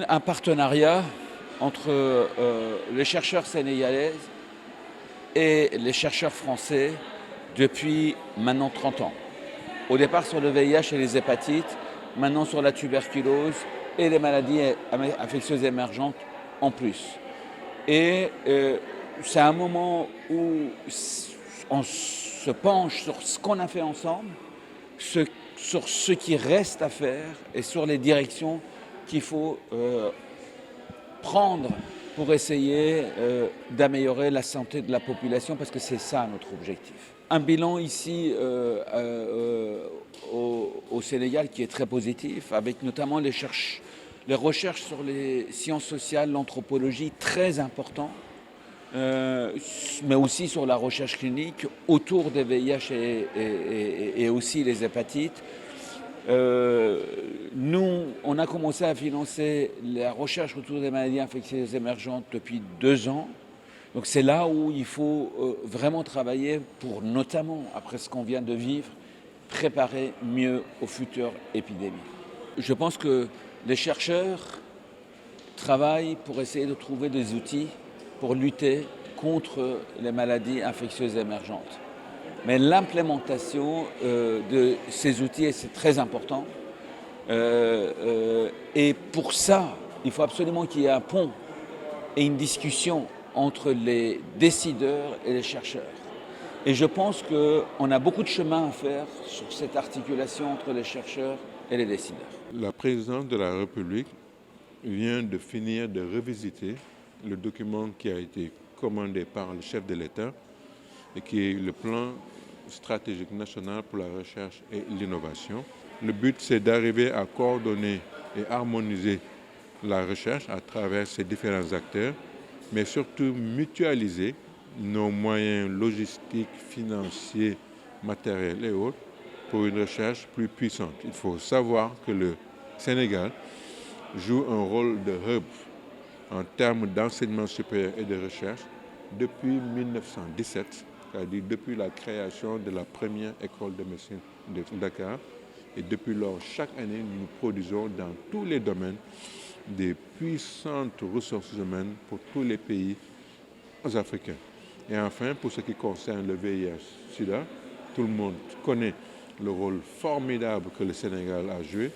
un partenariat entre les chercheurs sénégalais et les chercheurs français depuis maintenant 30 ans. Au départ sur le VIH et les hépatites, maintenant sur la tuberculose et les maladies infectieuses émergentes en plus. Et c'est un moment où on se penche sur ce qu'on a fait ensemble, sur ce qui reste à faire et sur les directions qu'il faut prendre pour essayer d'améliorer la santé de la population, parce que c'est ça notre objectif. Un bilan ici au Sénégal qui est très positif, avec notamment les recherches sur les sciences sociales, l'anthropologie, très important, mais aussi sur la recherche clinique autour des VIH et aussi les hépatites. Nous, on a commencé à financer la recherche autour des maladies infectieuses émergentes depuis 2 ans. Donc c'est là où il faut vraiment travailler pour, notamment après ce qu'on vient de vivre, préparer mieux aux futures épidémies. Je pense que les chercheurs travaillent pour essayer de trouver des outils pour lutter contre les maladies infectieuses émergentes. Mais l'implémentation de ces outils, c'est très important. Et pour ça, il faut absolument qu'il y ait un pont et une discussion entre les décideurs et les chercheurs. Et je pense qu'on a beaucoup de chemin à faire sur cette articulation entre les chercheurs et les décideurs. La présidente de la République vient de finir de revisiter le document qui a été commandé par le chef de l'État et qui est le plan stratégique national pour la recherche et l'innovation. Le but, c'est d'arriver à coordonner et harmoniser la recherche à travers ces différents acteurs, mais surtout mutualiser nos moyens logistiques, financiers, matériels et autres pour une recherche plus puissante. Il faut savoir que le Sénégal joue un rôle de hub en termes d'enseignement supérieur et de recherche depuis 1917, c'est-à-dire depuis la création de la première école de médecine de Dakar. Et depuis lors, chaque année, nous produisons dans tous les domaines des puissantes ressources humaines pour tous les pays africains. Et enfin, pour ce qui concerne le VIH-Sida, tout le monde connaît le rôle formidable que le Sénégal a joué.